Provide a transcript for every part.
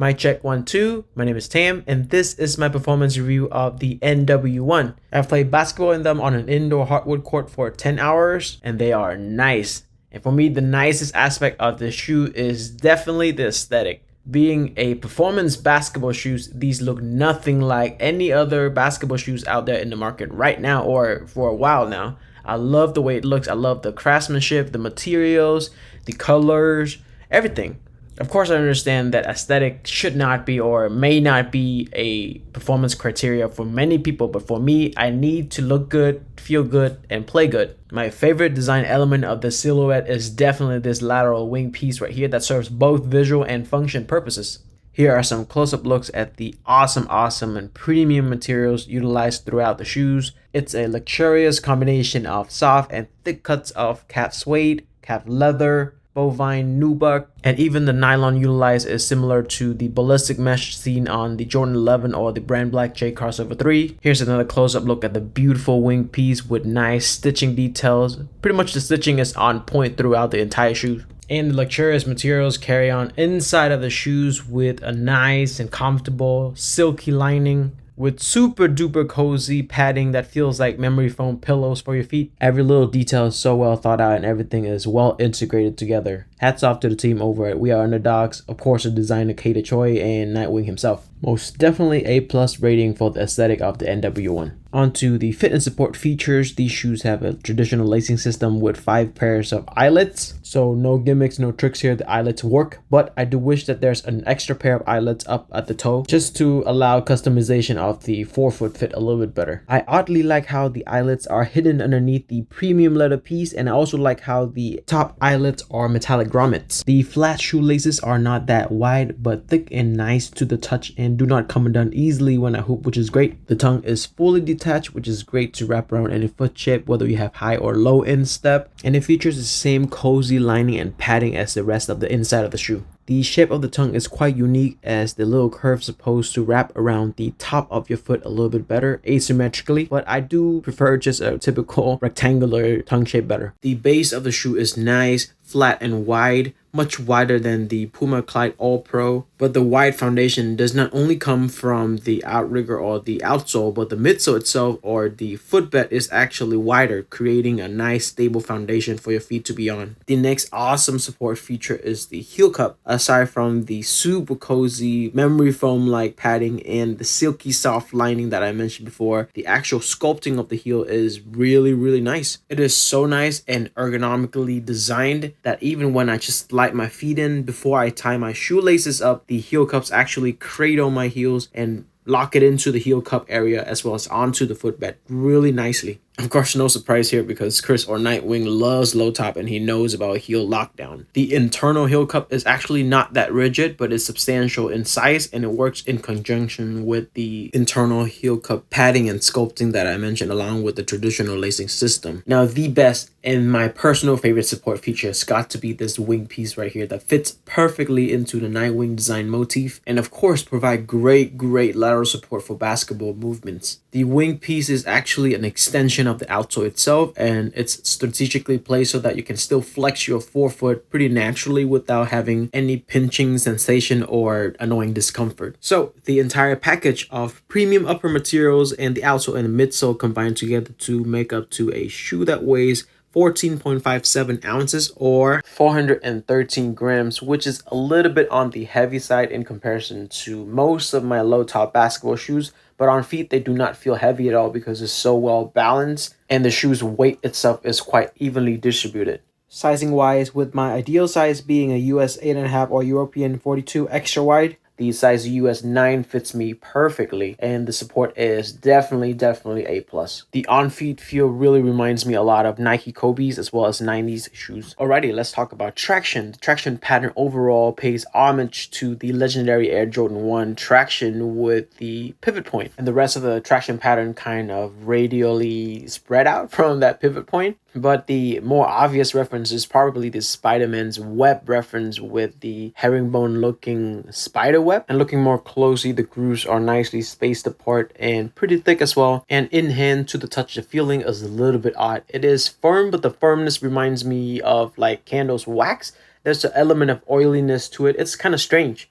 Mic check 1 2. My name is Tam, and this is my performance review of the NW1. I've played basketball in them on an indoor hardwood court for 10 hours, and they are nice. And for me, the nicest aspect of the shoe is definitely the aesthetic. Being a performance basketball shoes, these look nothing like any other basketball shoes out there in the market right now or for a while now. I love the way it looks. I love the craftsmanship, the materials, the colors, everything. Of course, I understand that aesthetic should not be or may not be a performance criteria for many people, but for me, I need to look good, feel good, and play good. My favorite design element of the silhouette is definitely this lateral wing piece right here that serves both visual and function purposes. Here are some close-up looks at the awesome and premium materials utilized throughout the shoes. It's a luxurious combination of soft and thick cuts of calf suede, calf leather, bovine, nubuck, and even the nylon utilized is similar to the ballistic mesh seen on the Jordan 11 or the brand black J crossover 3. Here's another close-up look at the beautiful wing piece with nice stitching details. Pretty much the stitching is on point throughout the entire shoe. And the luxurious materials carry on inside of the shoes with a nice and comfortable silky lining with super duper cozy padding that feels like memory foam pillows for your feet. Every little detail is so well thought out and everything is well integrated together. Hats off to the team over at We Are Underdogs, of course the designer Kaito Choy and Nightwing himself. Most definitely A+ rating for the aesthetic of the NW1. Onto the fit and support features. These shoes have a traditional lacing system with 5 pairs of eyelets. So no gimmicks, no tricks here, the eyelets work, but I do wish that there's an extra pair of eyelets up at the toe just to allow customization of the forefoot fit a little bit better. I oddly like how the eyelets are hidden underneath the premium leather piece, and I also like how the top eyelets are metallic grommets. The flat shoelaces are not that wide but thick and nice to the touch and do not come undone easily when I hoop, which is great. The tongue is fully detached, which is great to wrap around any foot shape, whether you have high or low instep, and it features the same cozy lining and padding as the rest of the inside of the shoe. The shape of the tongue is quite unique as the little curve is supposed to wrap around the top of your foot a little bit better asymmetrically, but I do prefer just a typical rectangular tongue shape better. The base of the shoe is nice, flat and wide, much wider than the Puma Clyde All Pro, but the wide foundation does not only come from the outrigger or the outsole, but the midsole itself or the footbed is actually wider, creating a nice stable foundation for your feet to be on. The next awesome support feature is the heel cup. Aside from the super cozy memory foam like padding and the silky soft lining that I mentioned before, the actual sculpting of the heel is really nice. It is so nice and ergonomically designed that even when I just slide my feet in before I tie my shoelaces up, the heel cups actually cradle my heels and lock it into the heel cup area as well as onto the footbed really nicely. Of course, no surprise here because Chris or Nightwing loves low top and he knows about heel lockdown. The internal heel cup is actually not that rigid, but is substantial in size and it works in conjunction with the internal heel cup padding and sculpting that I mentioned along with the traditional lacing system. Now, the best and my personal favorite support feature has got to be this wing piece right here that fits perfectly into the Nightwing design motif and of course provide great lateral support for basketball movements. The wing piece is actually an extension of the outsole itself and it's strategically placed so that you can still flex your forefoot pretty naturally without having any pinching sensation or annoying discomfort. So the entire package of premium upper materials and the outsole and the midsole combined together to make up to a shoe that weighs 14.57 ounces or 413 grams, which is a little bit on the heavy side in comparison to most of my low top basketball shoes, but on feet they do not feel heavy at all because it's so well balanced and the shoe's weight itself is quite evenly distributed. Sizing wise, with my ideal size being a US 8.5 or European 42 extra wide, the size US 9 fits me perfectly and the support is definitely A+. The on-feet feel really reminds me a lot of Nike Kobe's as well as 90s shoes. Alrighty, let's talk about traction. The traction pattern overall pays homage to the legendary Air Jordan 1 traction with the pivot point, and the rest of the traction pattern kind of radially spread out from that pivot point. But the more obvious reference is probably the Spider-Man's web reference with the herringbone looking spider web. And looking more closely, the grooves are nicely spaced apart and pretty thick as well. And in hand, to the touch, the feeling is a little bit odd. It is firm, but the firmness reminds me of like candles wax. There's an element of oiliness to it. It's kind of strange.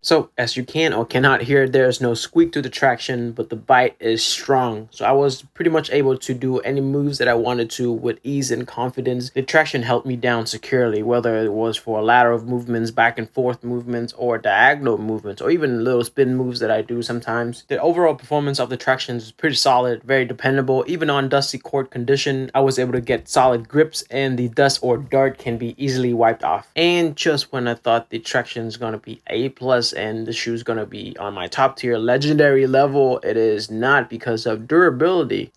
So as you can or cannot hear, there's no squeak to the traction, but the bite is strong. So I was pretty much able to do any moves that I wanted to with ease and confidence. The traction held me down securely, whether it was for lateral movements, back and forth movements, or diagonal movements, or even little spin moves that I do sometimes. The overall performance of the traction is pretty solid, very dependable. Even on dusty court condition, I was able to get solid grips, and the dust or dirt can be easily wiped off. And just when I thought the traction is going to be A+, and the shoe's gonna be on my top tier legendary level, it is not because of durability.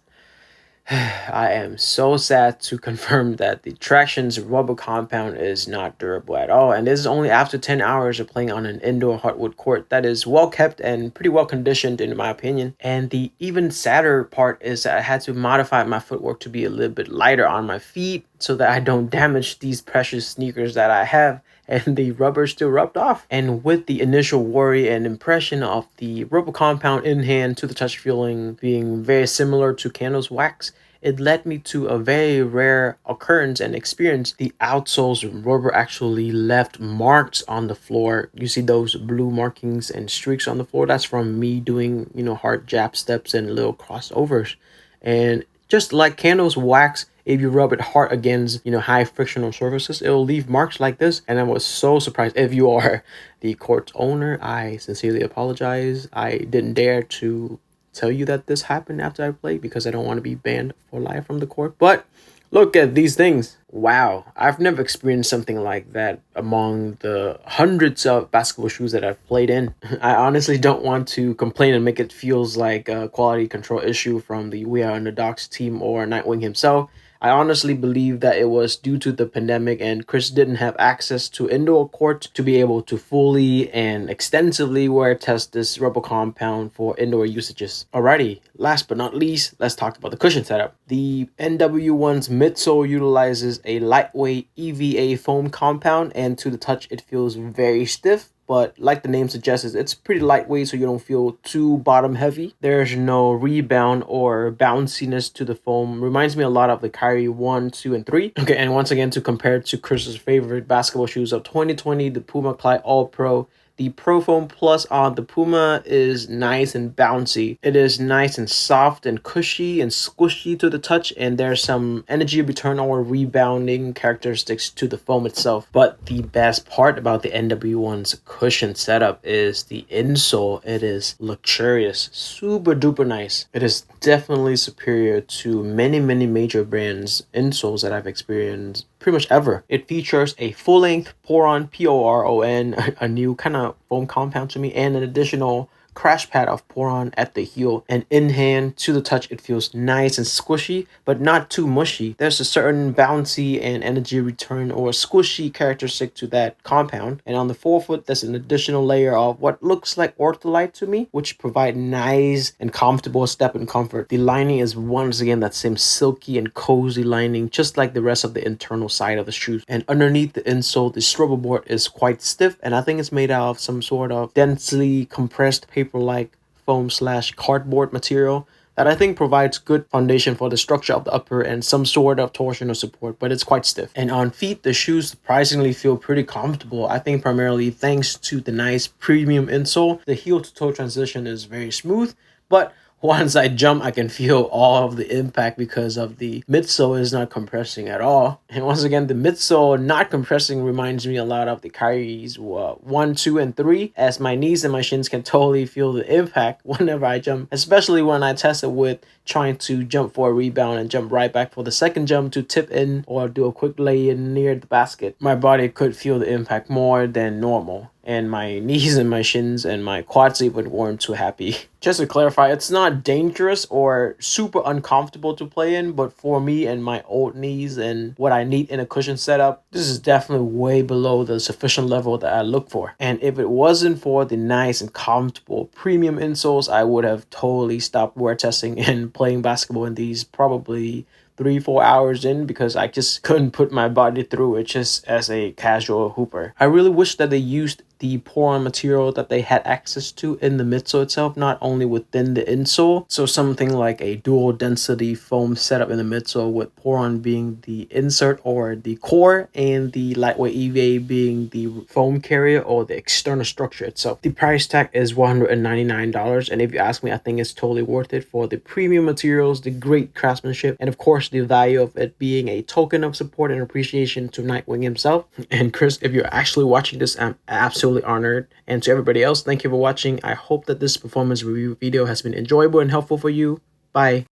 I am so sad to confirm that the Traction's rubber compound is not durable at all, and this is only after 10 hours of playing on an indoor hardwood court that is well kept and pretty well conditioned in my opinion. And the even sadder part is that I had to modify my footwork to be a little bit lighter on my feet so that I don't damage these precious sneakers that I have, and the rubber still rubbed off. And with the initial worry and impression of the rubber compound in hand to the touch feeling being very similar to candles wax, it led me to a very rare occurrence and experience. The outsole's rubber actually left marks on the floor. You see those blue markings and streaks on the floor? That's from me doing, hard jab steps and little crossovers. And just like candles wax, if you rub it hard against, high frictional surfaces, it'll leave marks like this. And I was so surprised. If you are the court's owner, I sincerely apologize. I didn't dare to tell you that this happened after I played because I don't want to be banned for life from the court. But look at these things. Wow, I've never experienced something like that among the hundreds of basketball shoes that I've played in. I honestly don't want to complain and make it feels like a quality control issue from the We Are Underdogs team or Nightwing himself. I honestly believe that it was due to the pandemic and Chris didn't have access to indoor court to be able to fully and extensively wear test this rubber compound for indoor usages. Alrighty, last but not least, let's talk about the cushion setup. The NW1's midsole utilizes a lightweight EVA foam compound, and to the touch it feels very stiff. But like the name suggests, it's pretty lightweight so you don't feel too bottom heavy. There's no rebound or bounciness to the foam. Reminds me a lot of the Kyrie 1, 2, and 3. Okay, and once again, to compare it to Chris's favorite basketball shoes of 2020, the Puma Clyde All Pro, the Pro Foam Plus on the Puma is nice and bouncy. It is nice and soft and cushy and squishy to the touch, and there's some energy return or rebounding characteristics to the foam itself. But the best part about the NW1's cushion setup is the insole. It is luxurious, super duper nice. It is definitely superior to many major brands insoles that I've experienced pretty much ever. It features a full-length Poron, P-O-R-O-N, a new kind of foam compound to me, and an additional crash pad of Poron at the heel. And in hand, to the touch, it feels nice and squishy, but not too mushy. There's a certain bouncy and energy return or squishy characteristic to that compound. And on the forefoot, there's an additional layer of what looks like ortholite to me, which provide nice and comfortable step and comfort. The lining is once again that same silky and cozy lining, just like the rest of the internal side of the shoes. And underneath the insole, the strobel board is quite stiff, and I think it's made out of some sort of densely compressed paper-like foam/cardboard material that I think provides good foundation for the structure of the upper and some sort of torsional support, but it's quite stiff. And on feet, the shoes surprisingly feel pretty comfortable. I think primarily thanks to the nice premium insole. The heel to toe transition is very smooth, but once I jump, I can feel all of the impact because of the midsole is not compressing at all. And once again, the midsole not compressing reminds me a lot of the Kyrie's 1, 2, and 3, as my knees and my shins can totally feel the impact whenever I jump, especially when I test it with trying to jump for a rebound and jump right back for the second jump to tip in or do a quick lay in near the basket. My body could feel the impact more than normal. and my knees and my shins and my quads even weren't too happy. Just to clarify, it's not dangerous or super uncomfortable to play in, but for me and my old knees and what I need in a cushion setup, this is definitely way below the sufficient level that I look for. And if it wasn't for the nice and comfortable premium insoles, I would have totally stopped wear testing and playing basketball in these probably 3-4 hours in, because I just couldn't put my body through it just as a casual hooper. I really wish that they used the pour-on material that they had access to in the midsole itself, not only within the insole. So something like a dual density foam setup in the midsole, with pour-on being the insert or the core and the lightweight EVA being the foam carrier or the external structure itself. The price tag is $199, and if you ask me, I think it's totally worth it for the premium materials, the great craftsmanship, and of course the value of it being a token of support and appreciation to Nightwing himself. And Chris, if you're actually watching this, I'm absolutely honored. And to everybody else, thank you for watching. I hope that this performance review video has been enjoyable and helpful for you. Bye.